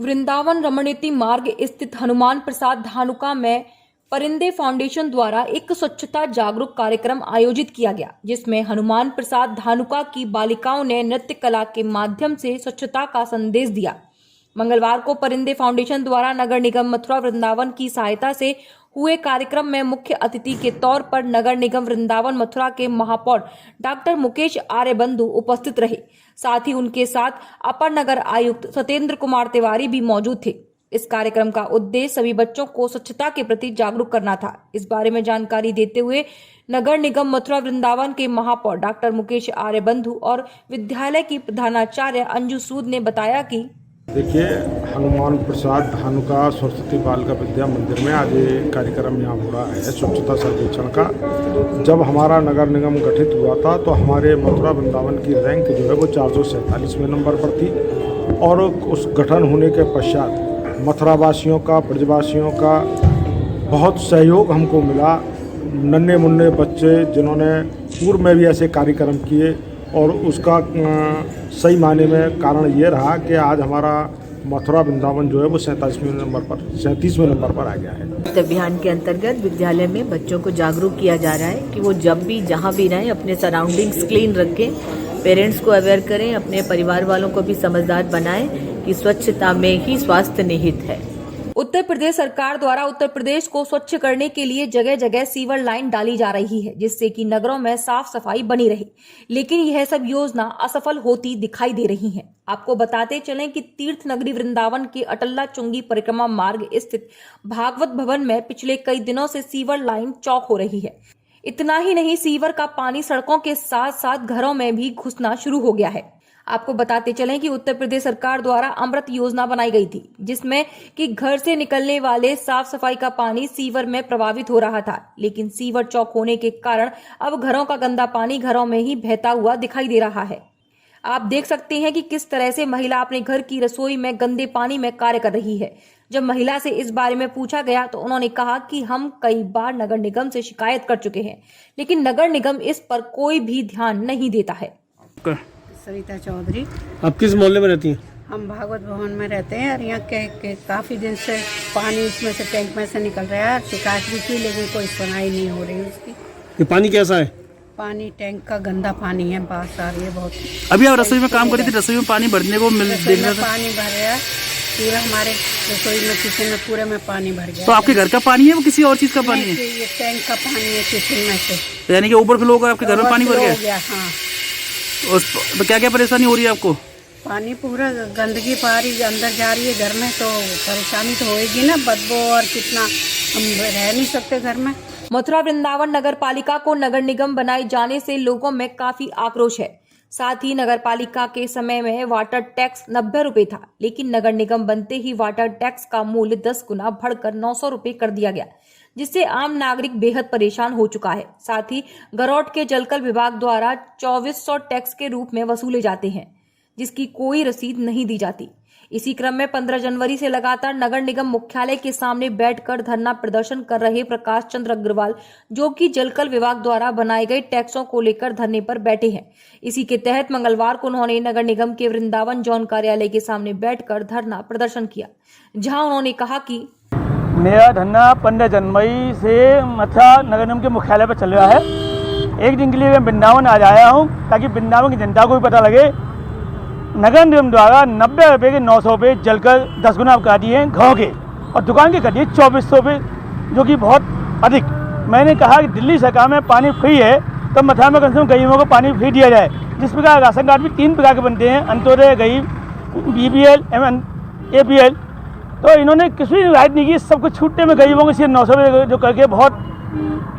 वृंदावन रमणीति मार्ग स्थित हनुमान प्रसाद धानुका में परिंदे फाउंडेशन द्वारा एक स्वच्छता जागरूक कार्यक्रम आयोजित किया गया, जिसमें हनुमान प्रसाद धानुका की बालिकाओं ने नृत्य कला के माध्यम से स्वच्छता का संदेश दिया। मंगलवार को परिंदे फाउंडेशन द्वारा नगर निगम मथुरा वृंदावन की सहायता से हुए कार्यक्रम में मुख्य अतिथि के तौर पर नगर निगम वृंदावन मथुरा के महापौर डॉक्टर मुकेश आर्यबंधु उपस्थित रहे। साथ ही उनके साथ अपर नगर आयुक्त सत्येंद्र कुमार तिवारी भी मौजूद थे। इस कार्यक्रम का उद्देश्य सभी बच्चों को स्वच्छता के प्रति जागरूक करना था। इस बारे में जानकारी देते हुए नगर निगम मथुरा वृंदावन के महापौर डॉक्टर मुकेश आर्यबंधु और विद्यालय की प्रधानाचार्य अंजू सूद ने बताया कि देखिए, हनुमान प्रसाद धानुका सरस्वती बालिका विद्या मंदिर में आज ये कार्यक्रम यहाँ हो रहा है स्वच्छता सर्वेक्षण का। जब हमारा नगर निगम गठित हुआ था तो हमारे मथुरा वृंदावन की रैंक जो है वो 447वें नंबर पर थी और उस गठन होने के पश्चात मथुरा वासियों का, ब्रजवासियों का बहुत सहयोग हमको मिला। नन्हे मुन्ने बच्चे जिन्होंने पूर्व में भी ऐसे कार्यक्रम किए और उसका सही मायने में कारण ये रहा कि आज हमारा मथुरा वृंदावन जो है वो 37वें नंबर पर आ गया है। अभियान के अंतर्गत विद्यालय में बच्चों को जागरूक किया जा रहा है कि वो जब भी जहाँ भी रहें अपने सराउंडिंग्स क्लीन रखें, पेरेंट्स को अवेयर करें, अपने परिवार वालों को भी समझदार बनाएं कि स्वच्छता में ही स्वास्थ्य निहित है। उत्तर प्रदेश सरकार द्वारा उत्तर प्रदेश को स्वच्छ करने के लिए जगह जगह सीवर लाइन डाली जा रही है, जिससे कि नगरों में साफ सफाई बनी रहे, लेकिन यह सब योजना असफल होती दिखाई दे रही है। आपको बताते चलें कि तीर्थ नगरी वृंदावन के अटल्ला चुंगी परिक्रमा मार्ग स्थित भागवत भवन में पिछले कई दिनों से सीवर लाइन चौक हो रही है। इतना ही नहीं, सीवर का पानी सड़कों के साथ साथ घरों में भी घुसना शुरू हो गया है। आपको बताते चलें कि उत्तर प्रदेश सरकार द्वारा अमृत योजना बनाई गई थी, जिसमें कि घर से निकलने वाले साफ सफाई का पानी सीवर में प्रभावित हो रहा था, लेकिन सीवर चौक होने के कारण अब घरों का गंदा पानी घरों में ही बहता हुआ दिखाई दे रहा है। आप देख सकते हैं कि किस तरह से महिला अपने घर की रसोई में गंदे पानी में कार्य कर रही है। जब महिला से इस बारे में पूछा गया तो उन्होंने कहा कि हम कई बार नगर निगम से शिकायत कर चुके हैं, लेकिन नगर निगम इस पर कोई भी ध्यान नहीं देता है। सविता चौधरी। आप किस मोहल्ले में रहती हैं? हम भागवत भवन में रहते हैं और यहाँ के काफ़ी दिन से पानी इसमें से टैंक में से निकल रहा है। शिकायत भी की लेकिन कोई सुनाई नहीं हो रही उसकी। ये पानी कैसा है? पानी टैंक का गंदा पानी है, बात आ रही है बहुत। अभी आप रसोई में काम कर रही थी, रसोई में पानी भरने को देखना था। पानी भर गया पूरा, हमारे रसोई में किचन में पूरे में पानी भर गया। तो आपके घर का पानी है वो किसी और चीज का पानी है? ये टैंक का पानी है किचन में से, यानी कि ओवर फ्लो होकर आपके घर में पानी भर गया? हाँ। तो क्या क्या परेशानी हो रही है आपको? पानी पूरा गंदगी पारी अंदर जा रही है घर में, तो परेशानी तो होएगी ना, बदबू, और कितना हम रह नहीं सकते घर में। मथुरा वृंदावन नगर पालिका को नगर निगम बनाए जाने से लोगों में काफी आक्रोश है। साथ ही नगर पालिका के समय में वाटर टैक्स 90 रुपए था, लेकिन नगर निगम बनते ही वाटर टैक्स का मूल्य 10 गुना बढ़कर 900 रुपए कर दिया गया, जिससे आम नागरिक बेहद परेशान हो चुका है। साथ ही गरौट के जलकल विभाग द्वारा 2400 टैक्स के रूप में वसूले जाते हैं, जिसकी कोई रसीद नहीं दी जाती। इसी क्रम में 15 जनवरी से लगातार नगर निगम मुख्यालय के सामने बैठकर धरना प्रदर्शन कर रहे प्रकाश चंद्र अग्रवाल, जो कि जलकल विभाग द्वारा बनाए गए टैक्सों को लेकर धरने पर बैठे हैं। इसी के तहत मंगलवार को उन्होंने नगर निगम के वृंदावन जोन कार्यालय के सामने बैठकर धरना प्रदर्शन किया, जहां उन्होंने कहा कि मेरा धरना 15 जनवरी से मथुरा नगर निगम के मुख्यालय पर चल रहा है। एक दिन के लिए मैं वृंदावन आज आया हूँ ताकि वृंदावन की जनता को भी पता लगे नगर निगम द्वारा 90 रुपये के 900 रुपये जलकर 10 गुना कर दिए हैं घरों के, और दुकान के कर दिए 2400 रुपये, जो कि बहुत अधिक। मैंने कहा कि दिल्ली सरकार में पानी फ्री है तो मथुरा में कम से कम गरीबों को पानी फ्री दिया जाए। जिस प्रकार राशन कार्ड भी 3 प्रकार के बनते हैं, अंत्योदय, गरीब, BPL, APL, तो इन्होंने किसी भी राइट नहीं की। सब कुछ छूटने में गरीबों को सिर्फ 900 रुपये जो करके बहुत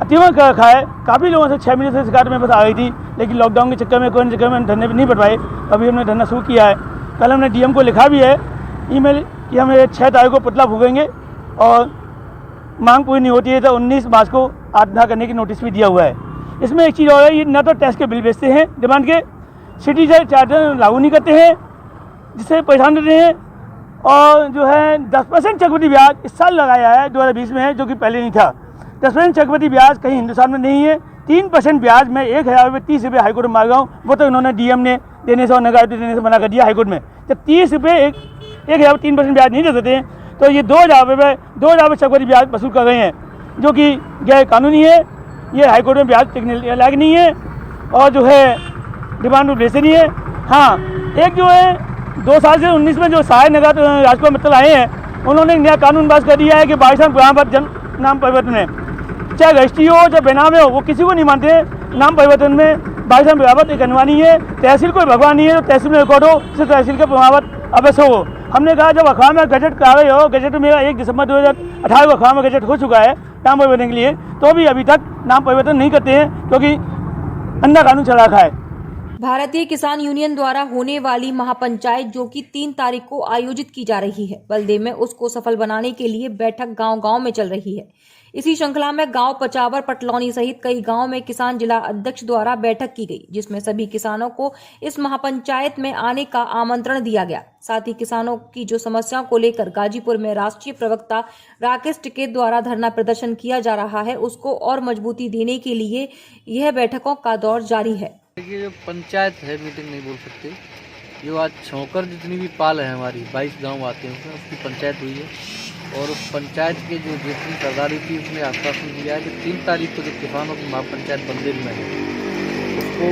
अतिक्रमण कर रखा है। काफ़ी लोगों से 6 महीने से शिकायत मेरे पास आ गई थी, लेकिन लॉकडाउन के चक्कर में कोई चक्कर में धरने पर नहीं बढ़ पाए। अभी हमने धरना शुरू किया है। कल हमने DM को लिखा भी है ईमेल कि हम 6 तारीख को पुतला फूकेंगे और मांग पूरी नहीं होती है तो 19 मार्च को आत्महत्या करने की नोटिस भी दिया हुआ है। इसमें एक चीज़ और है, ये न तो टैक्स के बिल बेचते हैं डिमांड के, सिटी चार्टर लागू नहीं करते हैं जिससे परेशान रहते हैं, और जो है 10% चक्रवृद्धि ब्याज इस साल लगाया है 2020 में है, जो कि पहले नहीं था। 10% चक्रवृद्धि ब्याज कहीं हिंदुस्तान में नहीं है। 3% ब्याज मैं 1000 रुपये 30 रुपये हाईकोर्ट में मांग रहा हूँ, वो तो इन्होंने DM ने देने से और नगर देने से मना कर दिया हाईकोर्ट में। जब 30 रुपये एक 3% ब्याज नहीं दे सकते हैं, तो ये 2,000 रुपये 2,000 रुपये चक्रवृद्धि ब्याज वसूल कर रहे हैं, जो कि गैर कानूनी है। ये हाईकोर्ट में ब्याज टिकने लायक नहीं है और जो है डिमांड ऑब्लिगेशन ही है। हाँ, एक जो है 2 साल से 19 में जो सहायक नगर राजकुमार मित्तल आए हैं, उन्होंने नया कानून पास कर दिया है कि बाईसान प्रमाण जन नाम परिवर्तन है, चाहे रजिस्ट्री हो चाहे बेनाम हो, वो किसी को नहीं मानते। नाम परिवर्तन में बाईसान प्रमाण एक अनवानी है, तहसील कोई भगवान नहीं है, तो तहसील में रिकॉर्ड हो, सिर्फ तहसील के प्रमाण अवश्य हो। हमने कहा जब अखबार में गजट कर रहे हो, गजट मेरा 1 दिसंबर 2018 को अखबार में गजट हो चुका है नाम परिवर्तन के लिए, तो भी अभी तक नाम परिवर्तन नहीं करते हैं, क्योंकि अंधा कानून चला रखा है। भारतीय किसान यूनियन द्वारा होने वाली महापंचायत जो कि 3 तारीख को आयोजित की जा रही है, बलदेव में उसको सफल बनाने के लिए बैठक गांव-गांव में चल रही है। इसी श्रृंखला में गांव पचावर, पटलौनी सहित कई गांव में किसान जिला अध्यक्ष द्वारा बैठक की गई, जिसमें सभी किसानों को इस महापंचायत में आने का आमंत्रण दिया गया। साथ ही किसानों की जो समस्याओं को लेकर गाजीपुर में राष्ट्रीय प्रवक्ता राकेश टिकैत द्वारा धरना प्रदर्शन किया जा रहा है, उसको और मजबूती देने के लिए यह बैठकों का दौर जारी है। देखिए, जो पंचायत है, मीटिंग नहीं बोल सकते, जो आज छोकर जितनी भी पाल है हमारी 22 गांव आते हैं उसमें, उसकी पंचायत हुई है और उस पंचायत के जो जितनी सरदारी थी उसने आश्वासन दिया है कि 3 तारीख को जो किसानों की महापंचायत बलदेव में है उसको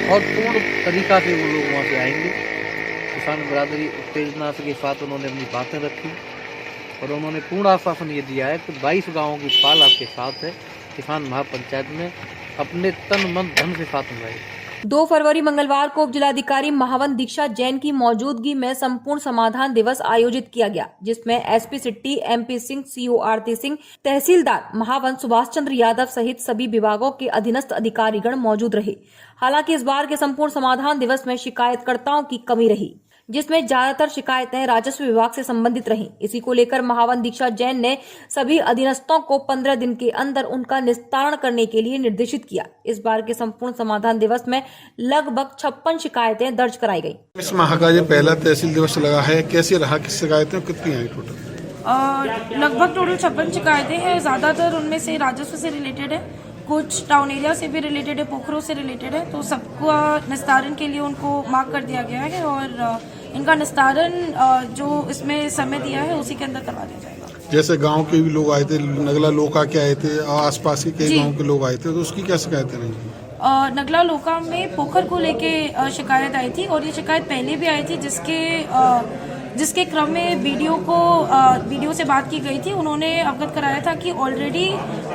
बहुत पूर्ण तरीका से वो लोग वहाँ पे आएंगे। किसान बरादरी उत्तेजना के साथ उन्होंने अपनी बातें रखी और उन्होंने पूर्ण आश्वासन ये दिया है कि 22 गाँवों की पाल आपके साथ है, किसान महापंचायत में अपने तन मन धन के साथ में 2 फरवरी मंगलवार को उप जिलाधिकारी महावन दीक्षा जैन की मौजूदगी में संपूर्ण समाधान दिवस आयोजित किया गया, जिसमें SP city, MP Singh, CO Aarti Singh, तहसीलदार महावन सुभाष चंद्र यादव सहित सभी विभागों के अधीनस्थ अधिकारीगण मौजूद रहे। हालांकि इस बार के संपूर्ण समाधान दिवस में शिकायतकर्ताओं की कमी रही, जिसमें ज्यादातर शिकायतें राजस्व विभाग से संबंधित रहीं। इसी को लेकर महावन दीक्षा जैन ने सभी अधीनस्थों को 15 दिन के अंदर उनका निस्तारण करने के लिए निर्देशित किया। इस बार के संपूर्ण समाधान दिवस में लगभग 56 शिकायतें दर्ज कराई गई। इस माह का ये पहला तहसील दिवस लगा है, कैसे रहा, किस शिकायतें कितनी आई टोटल? लगभग टोटल 56 शिकायतें हैं, ज्यादातर उनमें से राजस्व से रिलेटेड है, कुछ टाउन एरिया से भी रिलेटेड है, पोखरों से रिलेटेड है, तो सबको निस्तारण के लिए उनको मार्क कर दिया गया है और इनका निस्तारण जो इसमें समय दिया है उसी के अंदर करवा दिया जाएगा। जैसे गांव के भी लोग आए थे, नगला लोका के आए थे, आसपास के कई गांव के लोग आए थे, तो उसकी क्या शिकायतें रही? नगला लोका में पोखर को लेके शिकायत आई थी और ये शिकायत पहले भी आई थी, जिसके क्रम में वीडियो से बात की गई थी। उन्होंने अवगत कराया था कि ऑलरेडी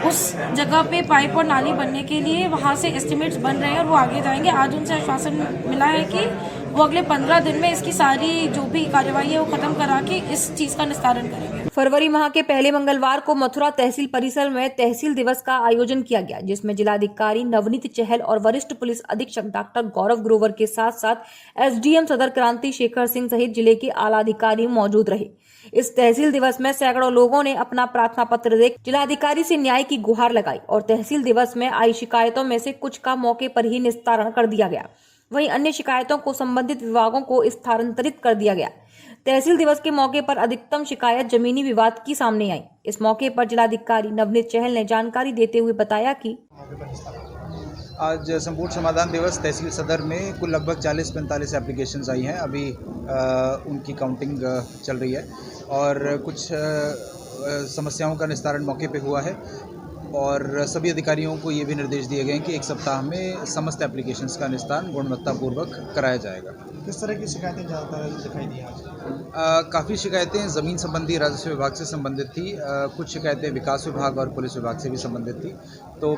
उस जगह पे पाइप और नाली बनने के लिए वहां से एस्टिमेट्स बन रहे हैं और वो आगे जाएंगे। आज उनसे आश्वासन मिला है कि वो अगले 15 दिन में इसकी सारी जो भी कार्यवाही है वो खत्म करा के इस चीज का निस्तारण करेंगे। फरवरी माह के पहले मंगलवार को मथुरा तहसील परिसर में तहसील दिवस का आयोजन किया गया, जिसमें जिलाधिकारी नवनीत चहल और वरिष्ठ पुलिस अधीक्षक डॉक्टर गौरव ग्रोवर के साथ साथ एसडीएम सदर क्रांति शेखर सिंह सहित जिले के आला अधिकारी मौजूद रहे। इस तहसील दिवस में सैकड़ों लोगों ने अपना प्रार्थना पत्र देकर जिलाधिकारी से न्याय की गुहार लगाई और तहसील दिवस में आई शिकायतों में से कुछ का मौके पर ही निस्तारण कर दिया गया। वहीं अन्य शिकायतों को संबंधित विभागों को स्थानांतरित कर दिया गया। तहसील दिवस के मौके पर अधिकतम शिकायत जमीनी विवाद की सामने आई। इस मौके पर जिलाधिकारी नवनीत चहल ने जानकारी देते हुए बताया कि आज संपूर्ण समाधान दिवस तहसील सदर में कुल लगभग 40-45 एप्लीकेशंस आई हैं। अभी उनकी काउंटिंग चल रही है और कुछ समस्याओं का निस्तारण मौके पे हुआ है और सभी अधिकारियों को ये भी निर्देश दिए गए हैं कि 1 सप्ताह में समस्त एप्लीकेशंस का निस्तारण गुणवत्तापूर्वक कराया जाएगा। किस तरह की शिकायतें ज़्यादातर दिखाई दी आज? काफ़ी शिकायतें ज़मीन संबंधी राजस्व विभाग से संबंधित थी, कुछ शिकायतें विकास विभाग और पुलिस विभाग से भी संबंधित थी। तो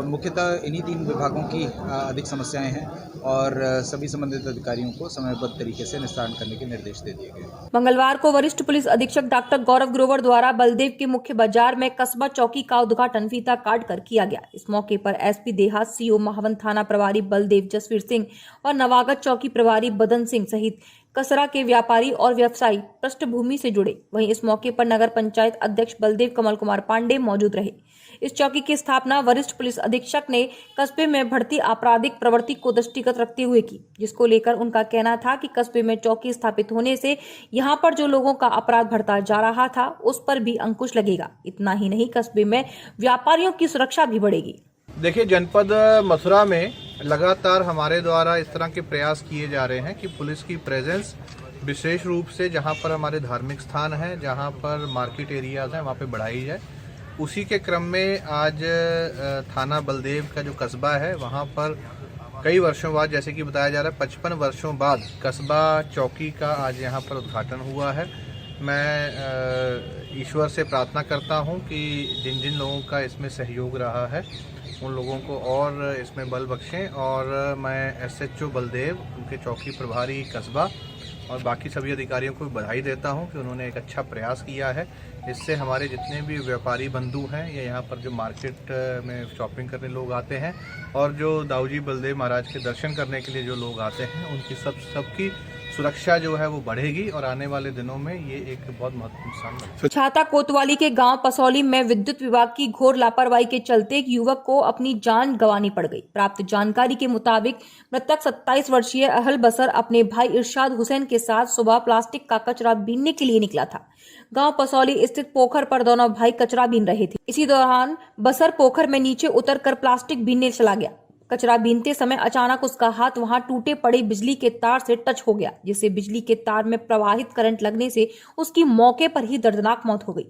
मुख्यतः इन्हीं 3 विभागों की अधिक समस्याएं हैं और सभी संबंधित अधिकारियों को समयबद्ध तरीके से निस्तारण करने के निर्देश दे दिए गए। मंगलवार को वरिष्ठ पुलिस अधीक्षक डॉक्टर गौरव ग्रोवर द्वारा बलदेव के मुख्य बाजार में कस्बा चौकी का उद्घाटन फीता काट कर किया गया। इस मौके पर एसपी देहात, सीओ महावन थाना प्रभारी बलदेव जसवीर सिंह और नवागत चौकी प्रभारी बदन सिंह सहित कसरा के व्यापारी और व्यवसायी पृष्ठभूमि से जुड़े। वहीं इस मौके पर नगर पंचायत अध्यक्ष बलदेव कमल कुमार पांडे मौजूद रहे। इस चौकी की स्थापना वरिष्ठ पुलिस अधीक्षक ने कस्बे में बढ़ती आपराधिक प्रवृत्ति को दृष्टिगत रखते हुए की, जिसको लेकर उनका कहना था कि कस्बे में चौकी स्थापित होने से यहां पर जो लोगों का अपराध बढ़ता जा रहा था उस पर भी अंकुश लगेगा। इतना ही नहीं, कस्बे में व्यापारियों की सुरक्षा भी बढ़ेगी। देखिए, जनपद मथुरा में लगातार हमारे द्वारा इस तरह के प्रयास किए जा रहे हैं कि पुलिस की प्रेजेंस विशेष रूप से जहाँ पर हमारे धार्मिक स्थान हैं, जहाँ पर मार्केट एरियाज हैं, वहाँ पे बढ़ाई जाए। उसी के क्रम में आज थाना बलदेव का जो कस्बा है वहाँ पर कई वर्षों बाद, जैसे कि बताया जा रहा है 55 वर्षों बाद कस्बा चौकी का आज यहाँ पर उद्घाटन हुआ है। मैं ईश्वर से प्रार्थना करता हूँ कि जिन जिन लोगों का इसमें सहयोग रहा है उन लोगों को और इसमें बल बख्शें, और मैं SHO बलदेव, उनके चौकी प्रभारी कस्बा और बाकी सभी अधिकारियों को बधाई देता हूं कि उन्होंने एक अच्छा प्रयास किया है। इससे हमारे जितने भी व्यापारी बंधु हैं या यहाँ पर जो मार्केट में शॉपिंग करने लोग आते हैं और जो दाऊजी बलदेव महाराज के दर्शन करने के लिए जो लोग आते हैं, उनकी सबकी सुरक्षा जो है वो बढ़ेगी और आने वाले दिनों में ये एक बहुत महत्वपूर्ण स्थान है। छाता कोतवाली के गांव पसौली में विद्युत विभाग की घोर लापरवाही के चलते एक युवक को अपनी जान गंवानी पड़ गई। प्राप्त जानकारी के मुताबिक मृतक 27 वर्षीय अहल बसर अपने भाई इरशाद हुसैन के साथ सुबह प्लास्टिक का कचरा बीनने के लिए निकला था। गांव पसौली स्थित पोखर पर दोनों भाई कचरा बीन रहे थे। इसी दौरान बसर पोखर में नीचे उतरकर प्लास्टिक बीनने चला गया। कचरा बीनते समय अचानक उसका हाथ वहां टूटे पड़े बिजली के तार से टच हो गया, जिससे बिजली के तार में प्रवाहित करंट लगने से उसकी मौके पर ही दर्दनाक मौत हो गई।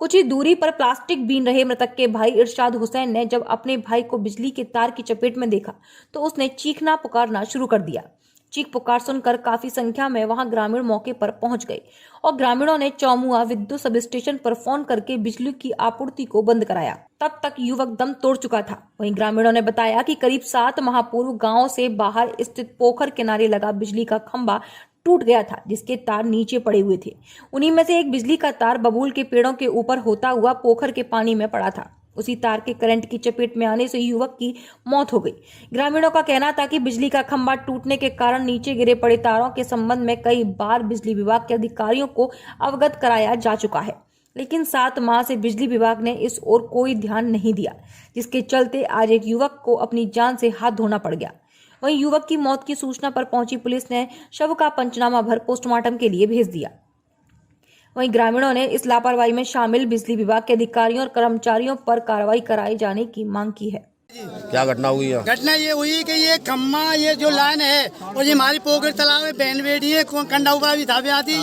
कुछ ही दूरी पर प्लास्टिक बीन रहे मृतक के भाई इरशाद हुसैन ने जब अपने भाई को बिजली के तार की चपेट में देखा तो उसने चीखना पुकारना शुरू कर दिया। चीख पुकार सुनकर काफी संख्या में वहां ग्रामीण मौके पर पहुंच गए और ग्रामीणों ने चौमुआ विद्युत सब स्टेशन पर फोन करके बिजली की आपूर्ति को बंद कराया। तब तक युवक दम तोड़ चुका था। वहीं ग्रामीणों ने बताया कि करीब 7 माह पूर्व गांव से बाहर स्थित पोखर किनारे लगा बिजली का खंभा टूट गया था, जिसके तार नीचे पड़े हुए थे। उन्हीं में से एक बिजली का तार बबूल के पेड़ों के ऊपर होता हुआ पोखर के पानी में पड़ा था। उसी तार के करंट की चपेट में आने से युवक की मौत हो गई। ग्रामीणों का कहना था कि बिजली का खंभा टूटने के कारण नीचे गिरे पड़े तारों के संबंध में कई बार बिजली विभाग के अधिकारियों को अवगत कराया जा चुका है, लेकिन 7 माह से बिजली विभाग ने इस ओर कोई ध्यान नहीं दिया, जिसके चलते आज एक युवक को अपनी जान से हाथ धोना पड़ गया। वहीं युवक की मौत की सूचना पर पहुंची पुलिस ने शव का पंचनामा भर पोस्टमार्टम के लिए भेज दिया। वहीं ग्रामीणों ने इस लापरवाही में शामिल बिजली विभाग के अधिकारियों और कर्मचारियों पर कार्रवाई कराए जाने की मांग की है। क्या घटना हुई है? घटना ये हुई कि ये खम्मा, ये जो लाइन है और ये हमारी पोखर तालाब में बहन बेटी है, कंडा उबा भी था आती,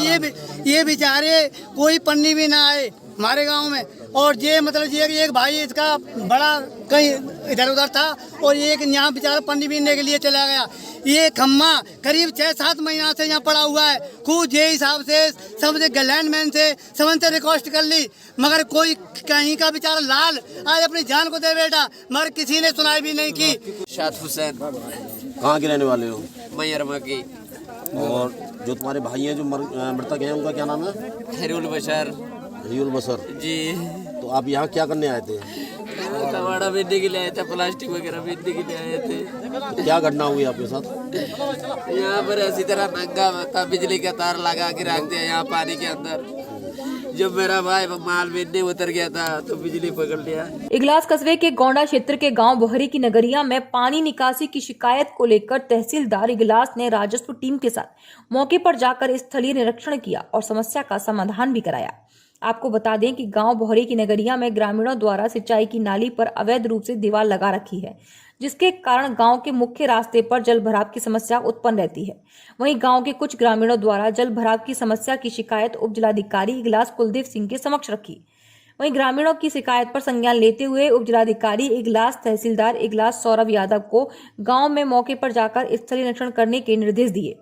ये बेचारे कोई पन्नी भी ना आए हमारे गांव में। और ये मतलब ये एक भाई इसका बड़ा कहीं इधर उधर था और एक यहाँ बेचारा पन्नी बीनने के लिए चला गया। ये खम्मा करीब 6-7 महीना से यहाँ पड़ा हुआ है। खूब जे हिसाब से सबसे लैंडमैन से सबसे रिक्वेस्ट कर ली, मगर कोई कहीं का बेचारा लाल आज अपनी जान को दे बेटा, मगर किसी ने सुनाई भी नहीं की। इरशाद हुसैन। कहाँ के रहने वाले हो? मैयरमा की। और जो तुम्हारे भाई हैं जो मृतक हैं उनका क्या नाम है? हरीउल बशर। हरीउल बसर जी। तो आप यहाँ क्या करने आए थे? कबाड़ा बेचने के लिए आए थे, प्लास्टिक वगैरह बेचने के लिए आए थे। क्या घटना हुई आपके साथ? यहाँ पर ऐसी तरह नंगा था, बिजली का तार लगा के रख दिया यहाँ पानी के अंदर। जब मेरा भाई माल बेचने उतर गया था तो बिजली पकड़ लिया। इगलास कस्बे के गोंडा क्षेत्र के गांव बोहरी की नगरिया में पानी निकासी की शिकायत को लेकर तहसीलदार इगलास ने राजस्व टीम के साथ मौके पर जाकर स्थलीय निरीक्षण किया और समस्या का समाधान भी कराया। आपको बता दें कि गांव बोहरी की नगरिया में ग्रामीणों द्वारा सिंचाई की नाली पर अवैध रूप से दीवार लगा रखी है, जिसके कारण गांव के मुख्य रास्ते पर जल भराव की समस्या उत्पन्न रहती है। वहीं गांव के कुछ ग्रामीणों द्वारा जल भराव की समस्या की शिकायत उप जिलाधिकारी इगलास कुलदीप सिंह के समक्ष रखी। वहीं ग्रामीणों की शिकायत पर संज्ञान लेते हुए उप जिलाधिकारी इगलास तहसीलदार इगलास सौरभ यादव को गाँव में मौके पर जाकर स्थलीय निरीक्षण करने के निर्देश दिए।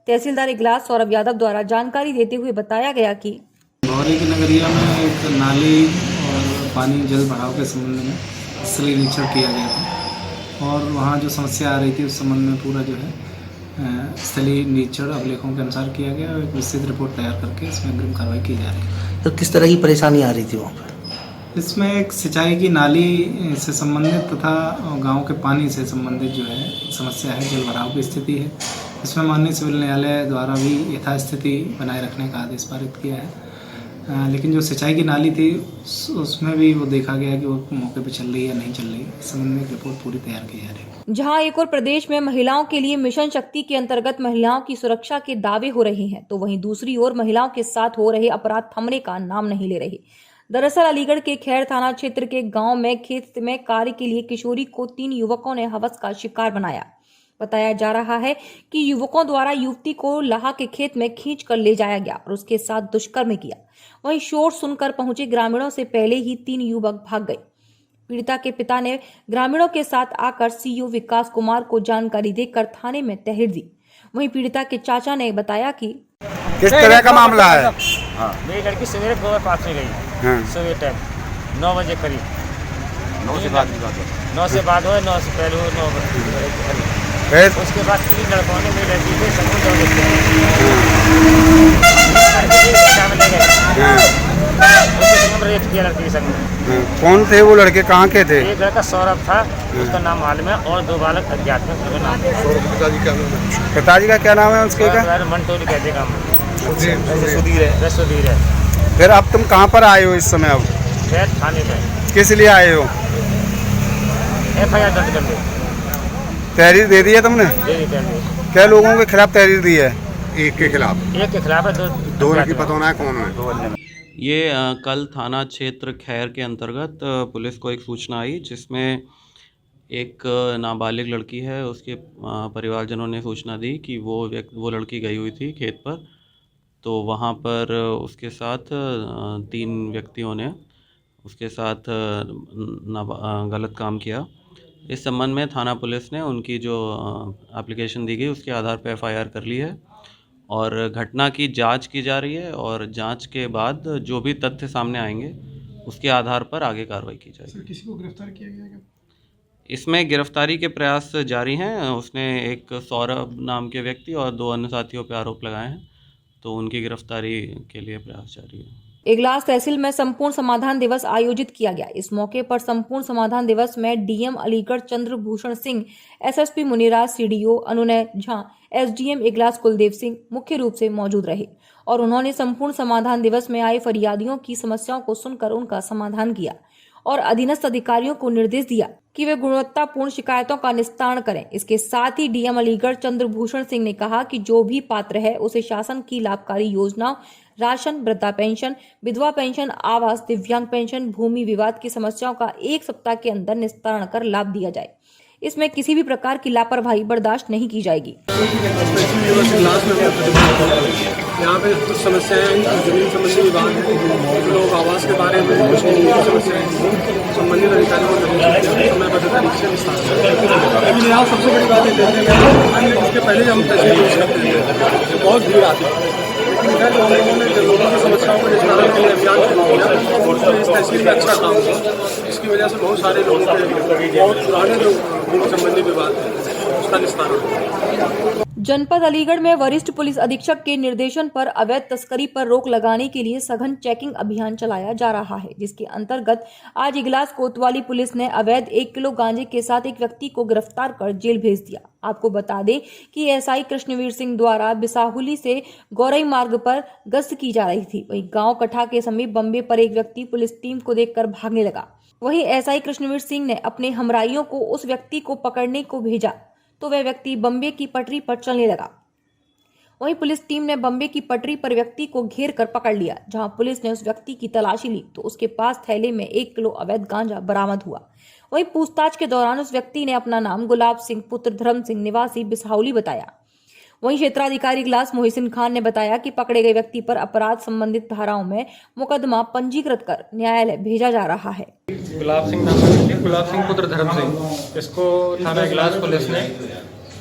तहसीलदार इगलास सौरभ यादव द्वारा जानकारी देते हुए बताया गया कि बोहरी की नगरिया में एक नाली और पानी जल भराव के संबंध में स्थलीय निरीक्षण किया गया था और वहाँ जो समस्या आ रही थी उस संबंध में पूरा जो है स्थलीय निरीक्षण अभिलेखों के अनुसार किया गया और एक विस्तृत रिपोर्ट तैयार करके इसमें अग्रिम कार्रवाई की जा रही है। तो किस तरह की परेशानी आ रही थी वहाँ पर? इसमें एक सिंचाई की नाली से संबंधित तथा गाँव के पानी से संबंधित जो है समस्या है, जल भराव की स्थिति है। इसमें माननीय सिविल न्यायालय द्वारा भी यथास्थिति बनाए रखने का आदेश पारित किया है, लेकिन जो सिंचाई की नाली थी उसमें भी वो देखा गया कि वो मौके पे चल रही है या नहीं चल रही है। इस संबंध में एक रिपोर्ट पूरी तैयार की जा रही है। जहां एक और प्रदेश में महिलाओं के लिए मिशन शक्ति के अंतर्गत महिलाओं की सुरक्षा के दावे हो रहे हैं, तो वहीं दूसरी ओर महिलाओं के साथ हो रहे अपराध थमने का नाम नहीं ले रहे। दरअसल अलीगढ़ के खैर थाना क्षेत्र के गाँव में खेत में कार्य के लिए किशोरी को 3 युवकों ने हवस का शिकार बनाया। बताया जा रहा है कि युवकों द्वारा युवती को लाहा के खेत में खींच कर ले जाया गया और उसके साथ दुष्कर्म किया। वहीं शोर सुनकर पहुंचे ग्रामीणों से पहले ही 3 युवक भाग गए। पीड़िता के पिता ने ग्रामीणों के साथ आकर सीईओ विकास कुमार को जानकारी देकर थाने में तहरीर दी। वहीं पीड़िता के चाचा ने बताया कि किस तरह का मामला है? मेरी लड़की सवेरे गोबर पास में गई, सुबह टाइम 9 बजे करीब। 9 से बाद 9 से बाद हुआ, 9 से पहले हुआ 9 बजे। उसके बाद 3 लड़कों ने मेरी लड़की को समुद्र में रेप किया लड़की के संग। कौन थे वो लड़के, कहाँ के थे? एक लड़का सौरभ था, उसका नाम मालूम है, और 2 बालक अज्ञात में। पिताजी का क्या नाम है उसके? मंटोली कहते काम रसुधीर है। फिर अब तुम कहाँ पर आए हो इस समय? अब थाने में। किस लिए आए हो? FIR दर्ज कर दी। तहरीर दे दी है तुमने? क्या लोगों के खिलाफ तहरीर दी है? एक के खिलाफ है, दो की पता होना है कौन है। ये कल थाना क्षेत्र खैर के अंतर्गत पुलिस को एक सूचना आई, जिसमें एक नाबालिग लड़की है, उसके परिवारजनों ने सूचना दी कि वो लड़की गई हुई थी खेत पर, तो वहाँ पर उसके साथ 3 व्यक्तियों ने उसके साथ गलत काम किया। इस संबंध में थाना पुलिस ने उनकी जो एप्लीकेशन दी गई उसके आधार पर FIR कर ली है और घटना की जांच की जा रही है, और जांच के बाद जो भी तथ्य सामने आएंगे उसके आधार पर आगे कार्रवाई की जाएगी। किसी को गिरफ्तार किया गया क्या? इसमें गिरफ्तारी के प्रयास जारी हैं। उसने एक सौरभ नाम के व्यक्ति और 2 अन्य साथियों पर आरोप लगाए हैं, तो उनकी गिरफ्तारी के लिए प्रयास जारी है। इगलास तहसील में संपूर्ण समाधान दिवस आयोजित किया गया। इस मौके पर संपूर्ण समाधान दिवस में डीएम अलीगढ़ चंद्रभूषण सिंह, SSP मुनिराज, CDO अनुनय झा, SDM इगलास कुलदेव सिंह मुख्य रूप से मौजूद रहे और उन्होंने संपूर्ण समाधान दिवस में आए फरियादियों की समस्याओं को सुनकर उनका समाधान किया और अधीनस्थ अधिकारियों को निर्देश दिया कि वे गुणवत्तापूर्ण शिकायतों का निस्तारण करें। इसके साथ ही डीएम अलीगढ़ चंद्रभूषण सिंह ने कहा कि जो भी पात्र है उसे शासन की लाभकारी योजनाओं, राशन, वृद्धा पेंशन, विधवा पेंशन, आवास, दिव्यांग पेंशन, भूमि विवाद की समस्याओं का 1 सप्ताह के अंदर निस्तारण कर लाभ दिया जाए। इसमें किसी भी प्रकार की लापरवाही बर्दाश्त नहीं की जाएगी। यहाँ पे कुछ समस्याएं जमीन संबंधी विभाग लोग आवास के बारे में समस्याएं संबंधित अधिकारियों को समयबद्ध तरीके से लेकिन यहाँ सबसे बड़ी बात है इसके पहले हम तहसील यूज करते हैं, बहुत भीड़ आती है, लेकिन इधर जो हम लोगों ने लोगों की समस्याओं को निस्तारण के लिए अभियान शुरू किया, इस तहसील में अच्छा काम किया। इसकी वजह से बहुत सारे लोगों के बहुत पुराने जो भूमि संबंधी विवाद है उसका निस्तारण। जनपद अलीगढ़ में वरिष्ठ पुलिस अधीक्षक के निर्देशन पर अवैध तस्करी पर रोक लगाने के लिए सघन चेकिंग अभियान चलाया जा रहा है, जिसके अंतर्गत आज इगलास कोतवाली पुलिस ने अवैध 1 किलो गांजे के साथ एक व्यक्ति को गिरफ्तार कर जेल भेज दिया। आपको बता दें कि SI कृष्णवीर सिंह द्वारा बिसाहुली से गौरई मार्ग पर गश्त की जा रही थी। वहीं गांव कठा के समीप बम्बे पर एक व्यक्ति पुलिस टीम को देखकर भागने लगा। वहीं SI कृष्णवीर सिंह ने अपने हमराइयों को उस व्यक्ति को पकड़ने को भेजा तो वह व्यक्ति बम्बे की पटरी पर चलने लगा। वहीं पुलिस टीम ने बम्बे की पटरी पर व्यक्ति को घेर कर पकड़ लिया। जहां पुलिस ने उस व्यक्ति की तलाशी ली तो उसके पास थैले में 1 किलो अवैध गांजा बरामद हुआ। वहीं पूछताछ के दौरान उस व्यक्ति ने अपना नाम गुलाब सिंह पुत्र धर्म सिंह निवासी बिसाहुली बताया। वहीं क्षेत्राधिकारी इगलास मोहसिन खान ने बताया कि पकड़े गए व्यक्ति पर अपराध संबंधित धाराओं में मुकदमा पंजीकृत कर न्यायालय भेजा जा रहा है। गुलाब सिंह नाम है, गुलाब सिंह पुत्र धर्म सिंह, इसको थाना इगलास पुलिस ने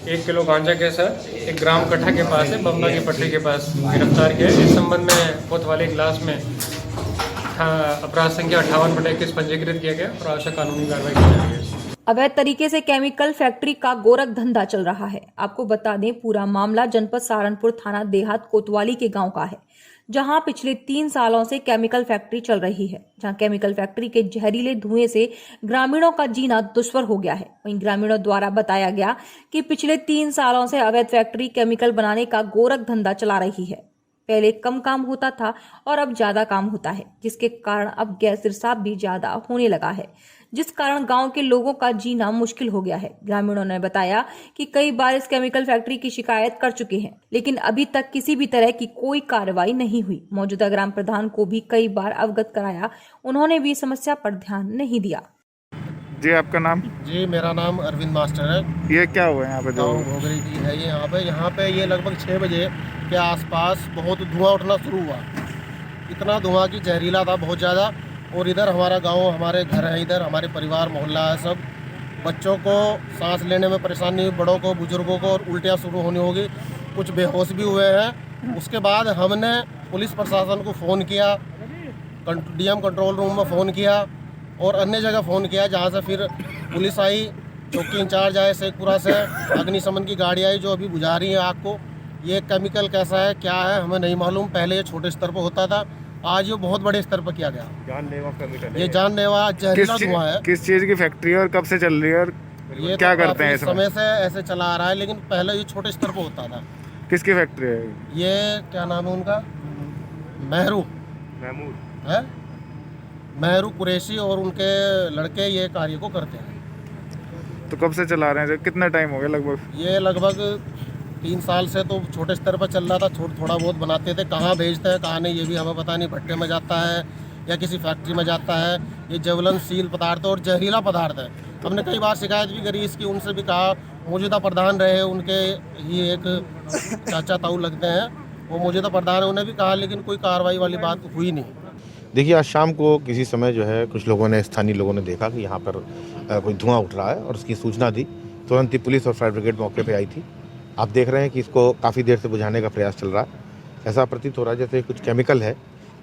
1 किलो गांजा के साथ 1 ग्राम कट्ठा के पास है बम्बा की पटरी के पास गिरफ्तार किया। इस संबंध में कोतवाली इगलास में अपराध संख्या 58/21 पंजीकृत किया गया और आवश्यक कानूनी कार्रवाई की जा रही है। अवैध तरीके से केमिकल फैक्ट्री का गोरख धंधा चल रहा है। आपको बता दें, पूरा मामला जनपद सहारनपुर थाना देहात कोतवाली के गांव का है, जहां पिछले 3 सालों से केमिकल फैक्ट्री चल रही है। जहां केमिकल फैक्ट्री के जहरीले धुएं से ग्रामीणों का जीना दुश्वार हो गया है। वहीं ग्रामीणों द्वारा बताया गया कि पिछले 3 सालों से अवैध फैक्ट्री केमिकल बनाने का गोरख धंधा चला रही है। पहले कम काम होता था और अब ज्यादा काम होता है, जिसके कारण अब गैस रिसाव भी ज्यादा होने लगा है, जिस कारण गांव के लोगों का जीना मुश्किल हो गया है। ग्रामीणों ने बताया कि कई बार इस केमिकल फैक्ट्री की शिकायत कर चुके हैं, लेकिन अभी तक किसी भी तरह की कोई कार्रवाई नहीं हुई। मौजूदा ग्राम प्रधान को भी कई बार अवगत कराया, उन्होंने भी समस्या पर ध्यान नहीं दिया। जी आपका नाम? जी मेरा नाम अरविंद मास्टर है। ये क्या हुआ है यहाँ पे? गाँव घोगरी की है ये यहाँ पे ये लगभग 6 बजे के आसपास बहुत धुआं उठना शुरू हुआ। इतना धुआं की जहरीला था बहुत ज़्यादा। और इधर हमारा गांव, हमारे घर है, इधर हमारे परिवार मोहल्ला है सब। बच्चों को सांस लेने में परेशानी हुई, बड़ों को, बुजुर्गों को, और उल्टियाँ शुरू होनी होगी, कुछ बेहोश भी हुए हैं। उसके बाद हमने पुलिस प्रशासन को फ़ोन किया, डीएम कंट्रोल रूम में फ़ोन किया और अन्य जगह फ़ोन किया, जहाँ से फिर पुलिस आई, चौकी इंचार्ज आए शेखपुरा से, अग्निशमन की गाड़ी आई जो अभी बुझा रही है आग को। ये केमिकल कैसा है, क्या है, हमें नहीं मालूम। पहले ये छोटे स्तर पर होता था, आज ये बहुत बड़े स्तर पर किया गया। जानलेवा केमिकल है। ये जानलेवा जहरीला धुआं है। किस चीज़ की फैक्ट्री है और कब से चल रही है और ये क्या तो करते हैं? इस समय से ऐसे चला आ रहा है, लेकिन पहले ये छोटे स्तर पर होता था। किसकी फैक्ट्री है ये? क्या नाम है उनका? महमूद है, महरू कुरैशी और उनके लड़के ये कार्य को करते हैं। तो कब से चला रहे हैं? कितना टाइम हो गया लगभग? ये लगभग 3 साल से तो छोटे स्तर पर चल रहा था, थोड़ा बहुत बनाते थे। कहाँ भेजते हैं कहाँ नहीं ये भी हमें पता नहीं। भट्टे में जाता है या किसी फैक्ट्री में जाता है। ये ज्वलनशील पदार्थ और जहरीला पदार्थ है। हमने कई बार शिकायत भी करी इसकी, उनसे भी कहा। मौजूदा प्रधान रहे उनके ही एक चाचा ताऊ लगते हैं, वो मौजूदा प्रधान है, उन्हें भी कहा, लेकिन कोई कार्रवाई वाली बात हुई नहीं। देखिए, आज शाम को किसी समय जो है कुछ लोगों ने, स्थानीय लोगों ने देखा कि यहाँ पर कोई धुआं उठ रहा है और उसकी सूचना दी। तुरंत ही पुलिस और फायर ब्रिगेड मौके पे आई थी। आप देख रहे हैं कि इसको काफ़ी देर से बुझाने का प्रयास चल रहा है। ऐसा प्रतीत हो रहा है जैसे कुछ केमिकल है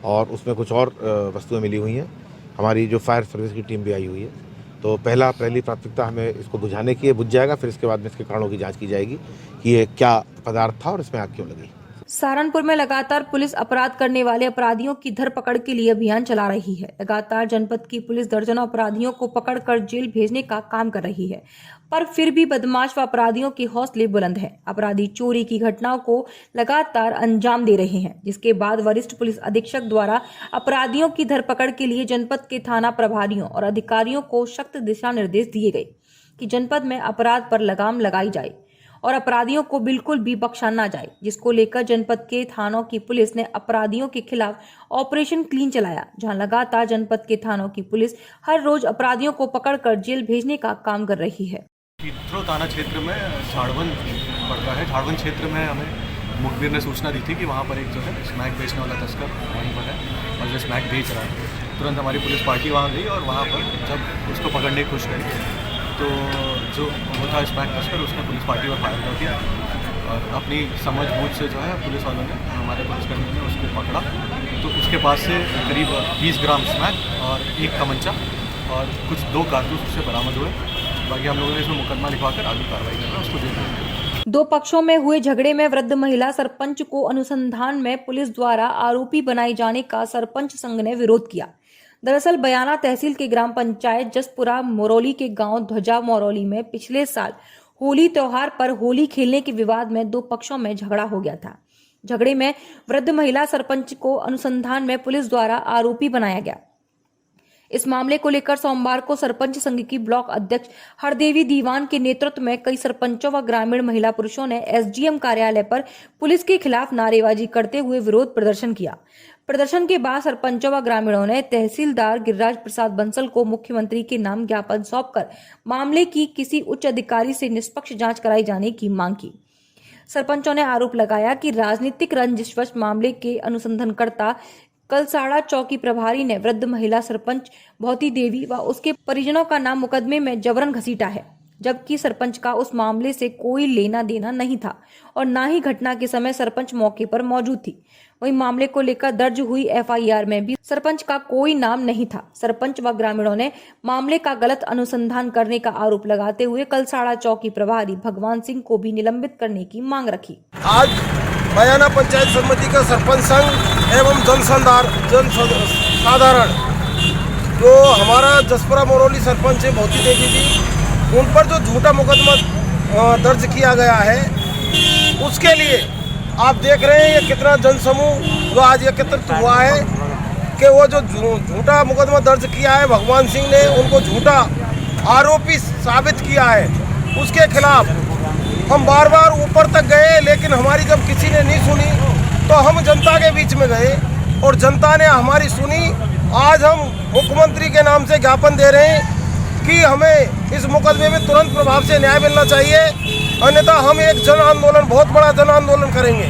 और उसमें कुछ और वस्तुएं मिली हुई हैं। हमारी जो फायर सर्विस की टीम भी आई हुई है। तो पहली प्राथमिकता हमें इसको बुझाने की है, बुझ जाएगा, फिर इसके बाद में इसके कारणों की जाँच की जाएगी कि ये क्या पदार्थ था और इसमें आग क्यों लगी। सहारनपुर में लगातार पुलिस अपराध करने वाले अपराधियों की धरपकड़ के लिए अभियान चला रही है। लगातार जनपद की पुलिस दर्जनों अपराधियों को पकड़कर जेल भेजने का काम कर रही है, पर फिर भी बदमाश व अपराधियों के हौसले बुलंद हैं। अपराधी चोरी की घटनाओं को लगातार अंजाम दे रहे हैं, जिसके बाद वरिष्ठ पुलिस अधीक्षक द्वारा अपराधियों की धरपकड़ के लिए जनपद के थाना प्रभारियों और अधिकारियों को सख्त दिशा निर्देश दिए गए कि जनपद में अपराध पर लगाम लगाई जाए और अपराधियों को बिल्कुल भी बख्शा ना जाए, जिसको लेकर जनपद के थानों की पुलिस ने अपराधियों के खिलाफ ऑपरेशन क्लीन चलाया, जहां लगातार जनपद के थानों की पुलिस हर रोज अपराधियों को पकड़कर जेल भेजने का काम कर रही है। कीथरो थाना क्षेत्र में झाड़वन पड़ता है। झाड़वन क्षेत्र में हमें मुखबिर ने सूचना दी थी कि वहाँ पर एक जो है स्मैक बेचने वाला तस्कर वहीं पर है और जो स्मैक बेच रहा है। तुरंत हमारी पुलिस पार्टी वहाँ गई और वहाँ पर जब उसको पकड़ने की कोशिश करी तो जो वो था स्मैक तस्कर, उसने पुलिस पार्टी पर फायर कर दिया और अपनी समझ बूझ से जो है पुलिस वालों ने, हमारे पुलिसकर्मियों ने उसको पकड़ा। तो उसके पास से करीब 20 ग्राम स्मैक और 1 तमंचा और कुछ 2 कारतूस उससे बरामद हुए। बाकी हम लोगों ने इसमें मुकदमा लिखवाकर आगे कार्रवाई कर रहे हैं, उसको जेल भेज। दो पक्षों में हुए झगड़े में वृद्ध महिला सरपंच को अनुसंधान में पुलिस द्वारा आरोपी बनाए जाने का सरपंच संघ ने विरोध किया। दरअसल बयाना तहसील के ग्राम पंचायत जसपुरा मोरौली के गांव ध्वजा मोरौली में पिछले साल होली त्योहार पर होली खेलने के विवाद में 2 पक्षों में झगड़ा हो गया था। झगड़े में वृद्ध महिला सरपंच को अनुसंधान में पुलिस द्वारा आरोपी बनाया गया। इस मामले को लेकर सोमवार को सरपंच संघ की ब्लॉक अध्यक्ष हरदेवी दीवान के नेतृत्व में कई सरपंचों व ग्रामीण महिला पुरुषों ने एसडीएम कार्यालय पर पुलिस के खिलाफ नारेबाजी करते हुए विरोध प्रदर्शन किया। प्रदर्शन के बाद सरपंचों व ग्रामीणों ने तहसीलदार गिरिराज प्रसाद बंसल को मुख्यमंत्री के नाम ज्ञापन सौंपकर मामले की किसी उच्च अधिकारी से निष्पक्ष जांच कराई जाने की मांग की। सरपंचों ने आरोप लगाया कि राजनीतिक रंजिशवश मामले के अनुसंधानकर्ता कलसाड़ा चौकी प्रभारी ने वृद्ध महिला सरपंच भौती देवी व उसके परिजनों का नाम मुकदमे में जबरन घसीटा है, जबकि सरपंच का उस मामले से कोई लेना देना नहीं था और न ही घटना के समय सरपंच मौके पर मौजूद थी। वहीं मामले को लेकर दर्ज हुई एफआईआर में भी सरपंच का कोई नाम नहीं था। सरपंच व ग्रामीणों ने मामले का गलत अनुसंधान करने का आरोप लगाते हुए कलसाड़ा चौकी प्रभारी भगवान सिंह को भी निलंबित करने की मांग रखी। आज बयाना पंचायत समिति का सरपंच संघ एवं जन साधारण जो हमारा जसपुरा मोरौली सरपंच है भौती देवी जी, उन पर जो झूठा मुकदमा दर्ज किया गया है, उसके लिए आप देख रहे हैं ये कितना जनसमूह जो आज एकत्रित हुआ है कि वो जो झूठा मुकदमा दर्ज किया है, भगवान सिंह ने उनको झूठा आरोपी साबित किया है, उसके खिलाफ हम बार बार ऊपर तक गए, लेकिन हमारी जब किसी ने नहीं सुनी तो हम जनता के बीच में गए और जनता ने हमारी सुनी। आज हम मुख्यमंत्री के नाम से ज्ञापन दे रहे हैं कि हमें इस मुकदमे में तुरंत प्रभाव से न्याय मिलना चाहिए, अन्यथा हम एक जन आंदोलन, बहुत बड़ा जन आंदोलन करेंगे।